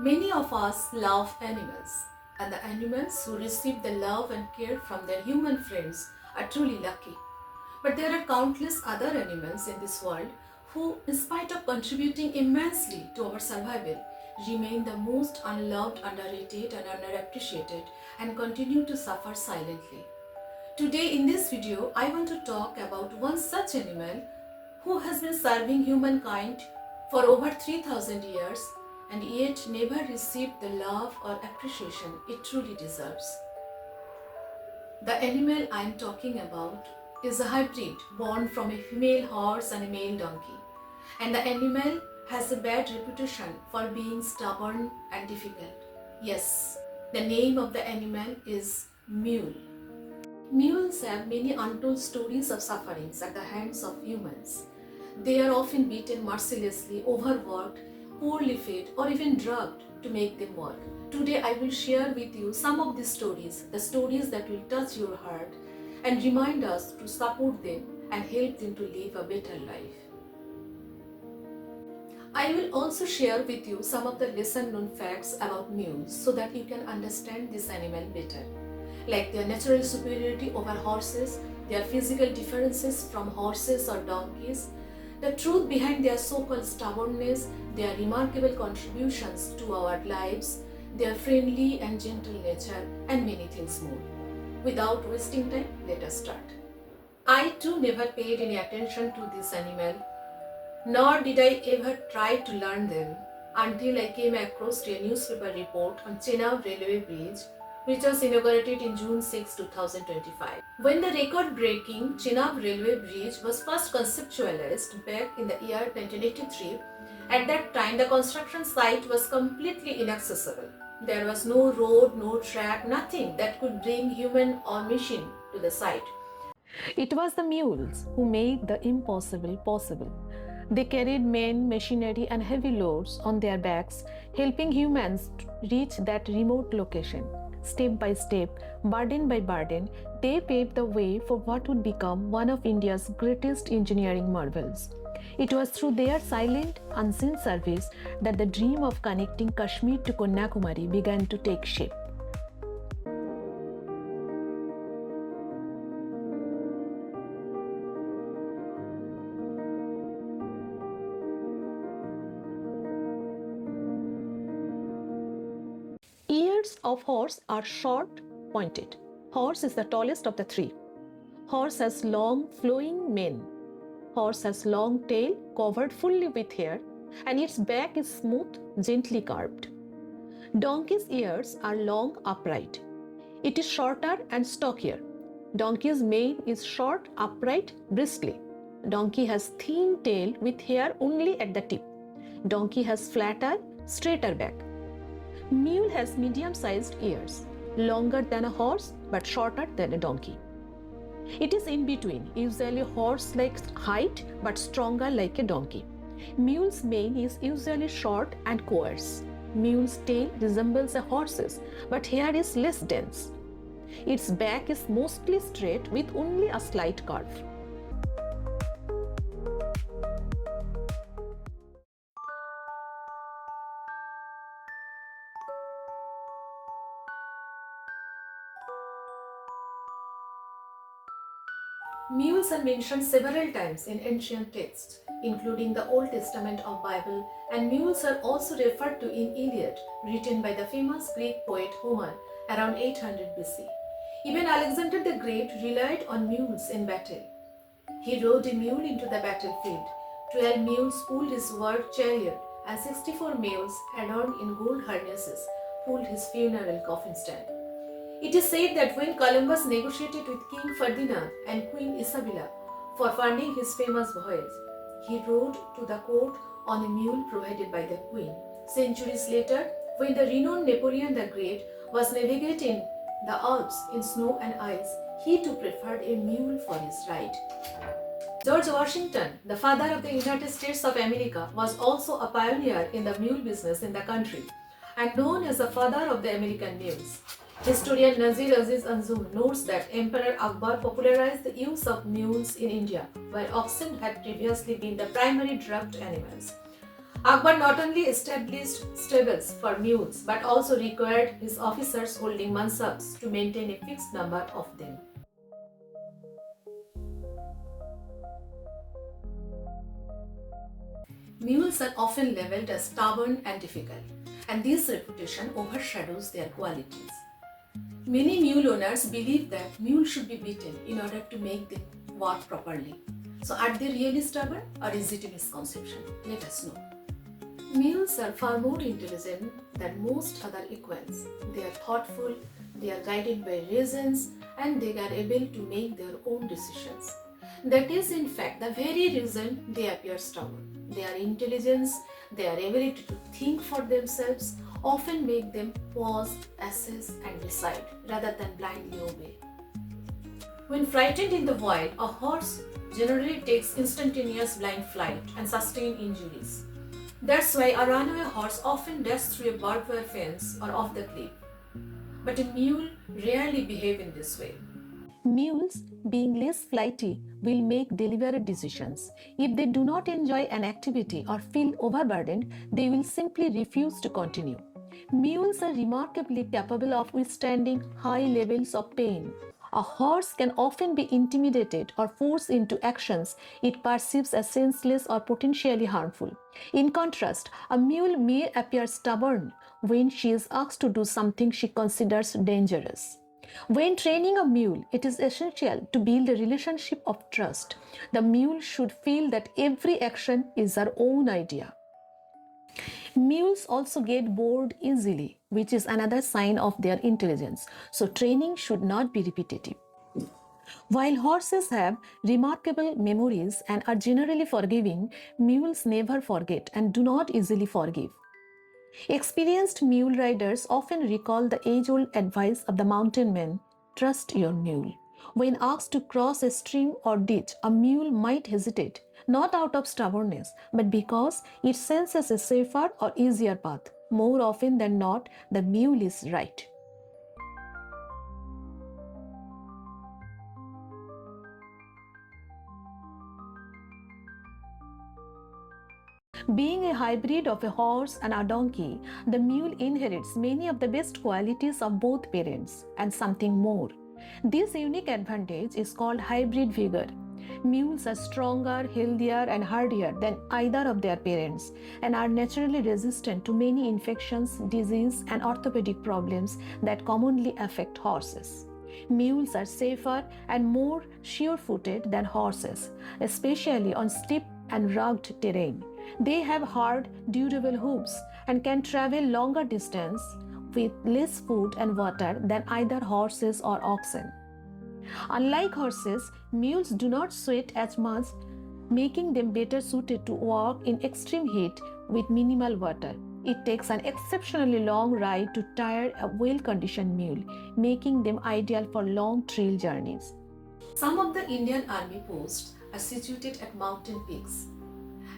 Many of us love animals, and the animals who receive the love and care from their human friends are truly lucky. But there are countless other animals in this world who, in spite of contributing immensely to our survival, remain the most unloved, underrated, and underappreciated and continue to suffer silently. Today, in this video, I want to talk about one such animal who has been serving humankind for over 3000 years and yet never received the love or appreciation it truly deserves. The animal I am talking about is a hybrid born from a female horse and a male donkey, and the animal has a bad reputation for being stubborn and difficult. Yes, the name of the animal is Mule. Mules have many untold stories of sufferings at the hands of humans. They are often beaten mercilessly, overworked, poorly fed, or even drugged to make them work. Today, I will share with you some of these stories, the stories that will touch your heart and remind us to support them and help them to live a better life. I will also share with you some of the lesser known facts about mules so that you can understand this animal better, like their natural superiority over horses, their physical differences from horses or donkeys, the truth behind their so-called stubbornness, their remarkable contributions to our lives, their friendly and gentle nature, and many things more. Without wasting time, let us start. I too never paid any attention to this animal, nor did I ever try to learn them until I came across a newspaper report on Chenab Railway Bridge, which was inaugurated in June 6, 2025. When the record-breaking Chenab Railway Bridge was first conceptualized back in the year 1983, at that time the construction site was completely inaccessible. There was no road, no track, nothing that could bring human or machine to the site. It was the mules who made the impossible possible. They carried men, machinery, and heavy loads on their backs, helping humans reach that remote location. Step by step, burden by burden, they paved the way for what would become one of India's greatest engineering marvels. It was through their silent, unseen service that the dream of connecting Kashmir to Kanyakumari began to take shape. Ears of horse are short, pointed. Horse is the tallest of the three. Horse has long, flowing mane. Horse has long tail covered fully with hair, and its back is smooth, gently curved. Donkey's ears are long, upright. It is shorter and stockier. Donkey's mane is short, upright, bristly. Donkey has thin tail with hair only at the tip. Donkey has flatter, straighter back. Mule has medium-sized ears, longer than a horse but shorter than a donkey. It is in between, usually horse-like height but stronger like a donkey. Mule's mane is usually short and coarse. Mule's tail resembles a horse's, but hair is less dense. Its back is mostly straight with only a slight curve. Mules are mentioned several times in ancient texts, including the Old Testament of Bible, and mules are also referred to in Iliad, written by the famous Greek poet Homer around 800 BC. Even Alexander the Great relied on mules in battle. He rode a mule into the battlefield. 12 mules pulled his war chariot, and 64 males adorned in gold harnesses pulled his funeral coffin stand. It is said that when Columbus negotiated with King Ferdinand and Queen Isabella for funding his famous voyage, he rode to the court on a mule provided by the Queen. Centuries later, when the renowned Napoleon the Great was navigating the Alps in snow and ice, he too preferred a mule for his ride. George Washington, the father of the United States of America, was also a pioneer in the mule business in the country and known as the father of the American mules. Historian Nazir Aziz Anzum notes that Emperor Akbar popularized the use of mules in India, where oxen had previously been the primary drugged animals. Akbar not only established stables for mules but also required his officers holding mansabs to maintain a fixed number of them. Mules are often labeled as stubborn and difficult, and this reputation overshadows their qualities. Many mule owners believe that mules should be beaten in order to make them work properly. So, are they really stubborn or is it a misconception? Let us know. Mules are far more intelligent than most other equines. They are thoughtful, they are guided by reasons, and they are able to make their own decisions. That is, in fact, the very reason they appear stubborn. Their intelligence, their ability to think for themselves often make them pause, assess, and decide rather than blindly obey. When frightened in the wild, a horse generally takes instantaneous blind flight and sustains injuries. That's why a runaway horse often dashes through a barbed wire fence or off the cliff. But a mule rarely behaves in this way. Mules, being less flighty, will make deliberate decisions. If they do not enjoy an activity or feel overburdened, they will simply refuse to continue. Mules are remarkably capable of withstanding high levels of pain. A horse can often be intimidated or forced into actions it perceives as senseless or potentially harmful. In contrast, a mule may appear stubborn when she is asked to do something she considers dangerous. When training a mule, it is essential to build a relationship of trust. The mule should feel that every action is her own idea. Mules also get bored easily, which is another sign of their intelligence, so training should not be repetitive. While horses have remarkable memories and are generally forgiving, mules never forget and do not easily forgive. Experienced mule riders often recall the age old advice of the mountain men: trust your mule. When asked to cross a stream or ditch, a mule might hesitate, not out of stubbornness, but because it senses a safer or easier path. More often than not, the mule is right. Being a hybrid of a horse and a donkey, the mule inherits many of the best qualities of both parents and something more. This unique advantage is called hybrid vigor. Mules are stronger, healthier, and hardier than either of their parents and are naturally resistant to many infections, disease, and orthopedic problems that commonly affect horses. Mules are safer and more sure footed than horses, especially on steep and rugged terrain. They have hard, durable hooves and can travel longer distance with less food and water than either horses or oxen. Unlike horses, mules do not sweat as much, making them better suited to walk in extreme heat with minimal water. It takes an exceptionally long ride to tire a well-conditioned mule, making them ideal for long trail journeys. Some of the Indian Army posts are situated at mountain peaks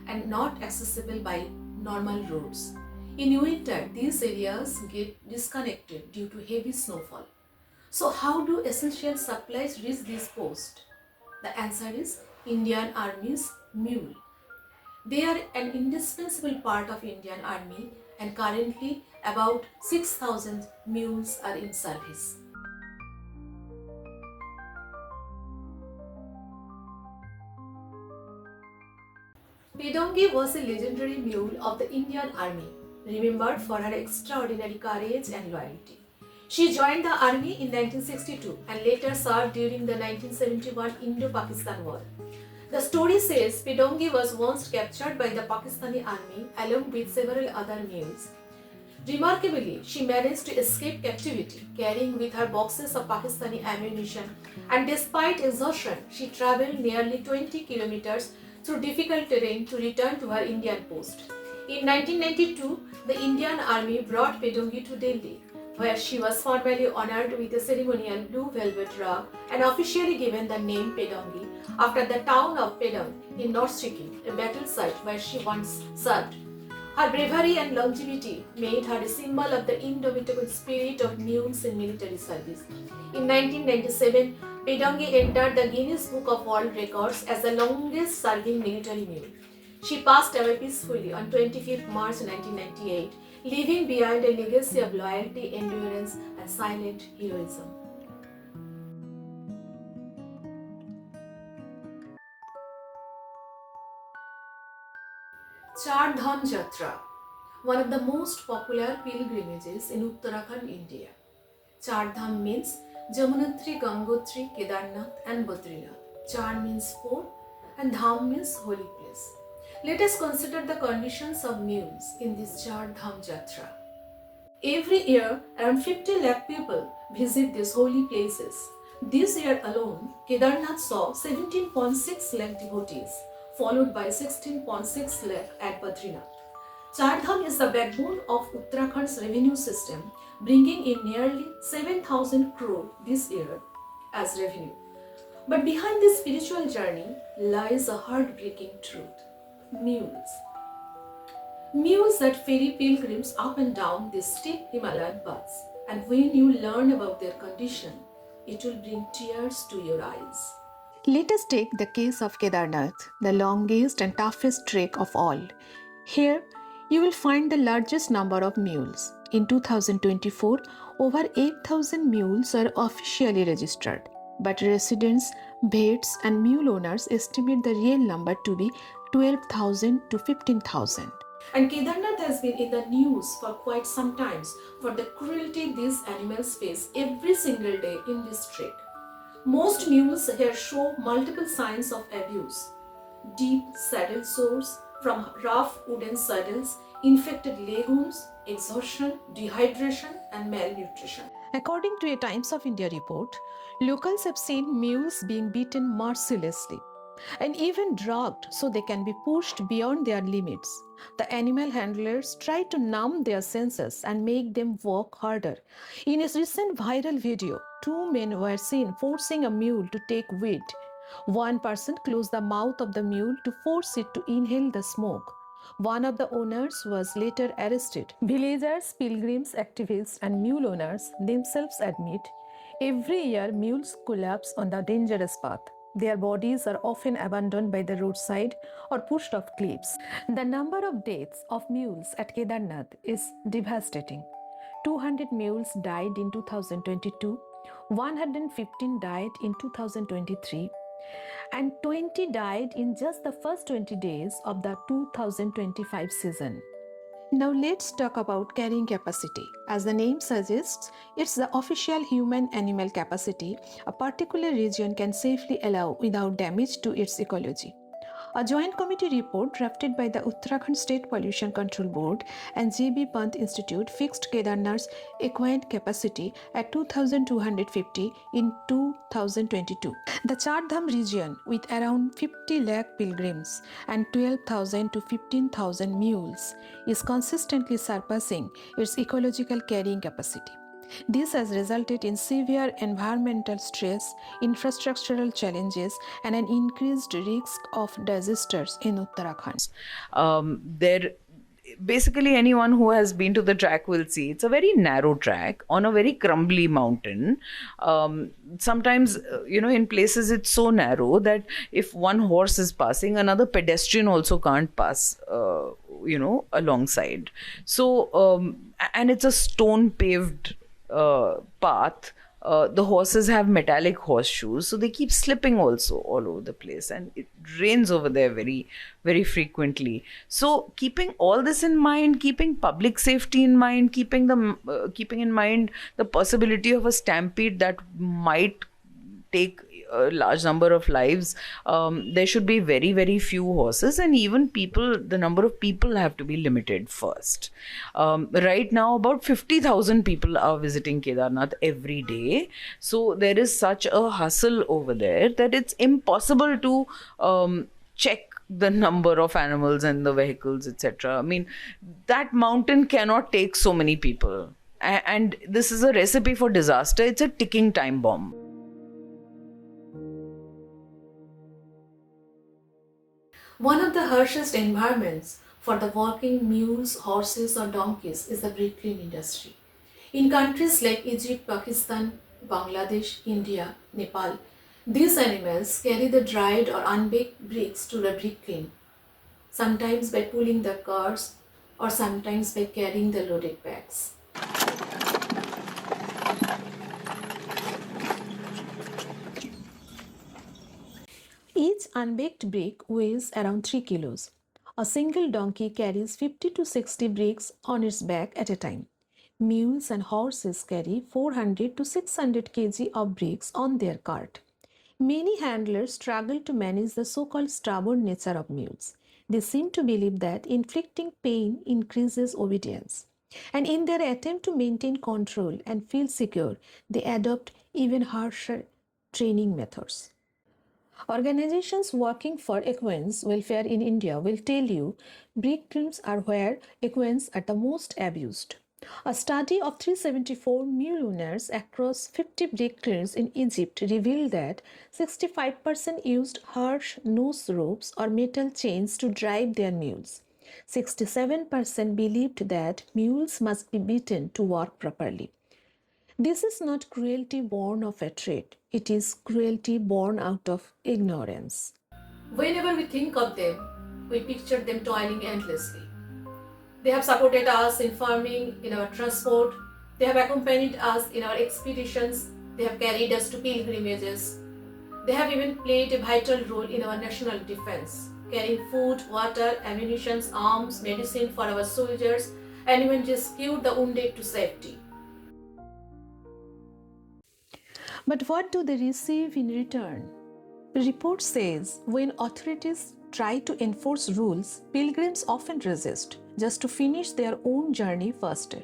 and not accessible by normal roads. In winter, these areas get disconnected due to heavy snowfall. So, how do essential supplies reach this post? The answer is Indian Army's Mule. They are an indispensable part of Indian Army and currently about 6,000 mules are in service. Pedongi was a legendary mule of the Indian Army, remembered for her extraordinary courage and loyalty. She joined the army in 1962 and later served during the 1971 Indo-Pakistan War. The story says Pedongi was once captured by the Pakistani army along with several other mules. Remarkably, she managed to escape captivity, carrying with her boxes of Pakistani ammunition, and despite exhaustion, she traveled nearly 20 kilometers through difficult terrain to return to her Indian post. In 1992, the Indian Army brought Pedongi to Delhi, where she was formally honored with a ceremonial blue velvet rug and officially given the name Pedongi after the town of Pedong in North Sikkim, a battle site where she once served. Her bravery and longevity made her a symbol of the indomitable spirit of mules in military service. In 1997, Pedongi entered the Guinness Book of World Records as the longest serving military mule. She passed away peacefully on 25th March 1998, leaving behind a legacy of loyalty, endurance, and silent heroism. Char Dham Jatra, one of the most popular pilgrimages in Uttarakhand, India. Char Dham means Jamunotri, Gangotri, Kedarnath, and Badrinath. Char means four, and Dham means holy place. Let us consider the conditions of mules in this Char Dham Jatra. Every year, around 50 lakh people visit these holy places. This year alone, Kedarnath saw 17.6 lakh devotees, followed by 16.6 lakh at Badrinath. Chardham is the backbone of Uttarakhand's revenue system, bringing in nearly 7,000 crore this year as revenue. But behind this spiritual journey lies a heartbreaking truth: mules. Mules that ferry pilgrims up and down these steep Himalayan paths, and when you learn about their condition, it will bring tears to your eyes. Let us take the case of Kedarnath, the longest and toughest trek of all. Here, you will find the largest number of mules. In 2024, over 8,000 mules are officially registered, but residents, vets, and mule owners estimate the real number to be 12,000 to 15,000. And Kedarnath has been in the news for quite some time for the cruelty these animals face every single day in this trek. Most mules here show multiple signs of abuse: deep saddle sores from rough wooden saddles, infected leg wounds, exhaustion, dehydration, and malnutrition. According to a Times of India report, locals have seen mules being beaten mercilessly and even drugged so they can be pushed beyond their limits. The animal handlers try to numb their senses and make them work harder. In a recent viral video, two men were seen forcing a mule to take weed. One person closed the mouth of the mule to force it to inhale the smoke. One of the owners was later arrested. Villagers, pilgrims, activists, and mule owners themselves admit every year mules collapse on the dangerous path. Their bodies are often abandoned by the roadside or pushed off cliffs. The number of deaths of mules at Kedarnath is devastating. 200 mules died in 2022, 115 died in 2023, and 20 died in just the first 20 days of the 2025 season. Now let's talk about carrying capacity. As the name suggests, it's the official human-animal capacity a particular region can safely allow without damage to its ecology. A joint committee report drafted by the Uttarakhand State Pollution Control Board and J.B. Pant Institute fixed Kedarnath's equine capacity at 2,250 in 2022. The Char Dham region, with around 50 lakh pilgrims and 12,000 to 15,000 mules, is consistently surpassing its ecological carrying capacity. This has resulted in severe environmental stress, infrastructural challenges, and an increased risk of disasters in Uttarakhand. There basically anyone who has been to the track will see it's a very narrow track on a very crumbly mountain. Sometimes in places it's so narrow that if one horse is passing, another pedestrian also can't pass alongside. So and it's a stone paved path. The horses have metallic horseshoes, so they keep slipping also all over the place, and it rains over there very, very frequently. So keeping all this in mind, keeping public safety in mind, keeping in mind the possibility of a stampede that might take a large number of lives, there should be very, very few horses, and even the number of people have to be limited first. Right now, about 50,000 people are visiting Kedarnath every day. So there is such a hustle over there that it's impossible to check the number of animals and the vehicles, etc. I mean, that mountain cannot take so many people. And this is a recipe for disaster. It's a ticking time bomb. One of the harshest environments for the working mules, horses, or donkeys is the brick-kiln industry. In countries like Egypt, Pakistan, Bangladesh, India, Nepal, these animals carry the dried or unbaked bricks to the brick kiln. sometimes by pulling the cars or sometimes by carrying the loaded bags. Each unbaked brick weighs around 3 kilos. A single donkey carries 50 to 60 bricks on its back at a time. Mules and horses carry 400 to 600 kg of bricks on their cart. Many handlers struggle to manage the so called stubborn nature of mules. They seem to believe that inflicting pain increases obedience. And in their attempt to maintain control and feel secure, they adopt even harsher training methods. Organizations working for equines welfare in India will tell you brick kilns are where equines are the most abused. A study of 374 mule owners across 50 brick kilns in Egypt revealed that 65% used harsh nose ropes or metal chains to drive their mules. 67% believed that mules must be beaten to work properly. This is not cruelty born of a trait, it is cruelty born out of ignorance. Whenever we think of them, we picture them toiling endlessly. They have supported us in farming, in our transport, they have accompanied us in our expeditions, they have carried us to pilgrimages. They have even played a vital role in our national defense, carrying food, water, ammunition, arms, medicine for our soldiers, and even rescued the wounded to safety. But what do they receive in return? The report says when authorities try to enforce rules, pilgrims often resist just to finish their own journey faster.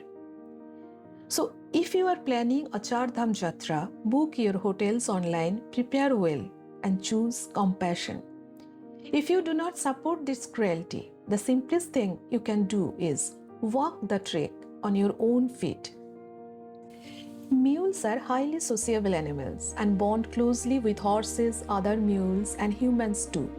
So, if you are planning a Char Dham Jatra, book your hotels online, prepare well, and choose compassion. If you do not support this cruelty, the simplest thing you can do is walk the trek on your own feet. Mules are highly sociable animals and bond closely with horses, other mules, and humans too.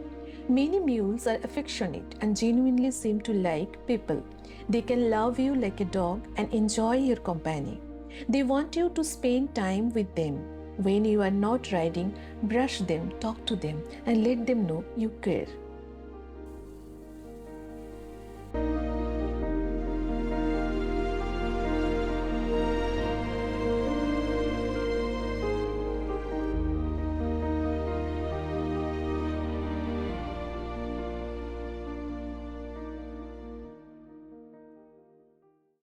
Many mules are affectionate and genuinely seem to like people. They can love you like a dog and enjoy your company. They want you to spend time with them. When you are not riding, brush them, talk to them, and let them know you care.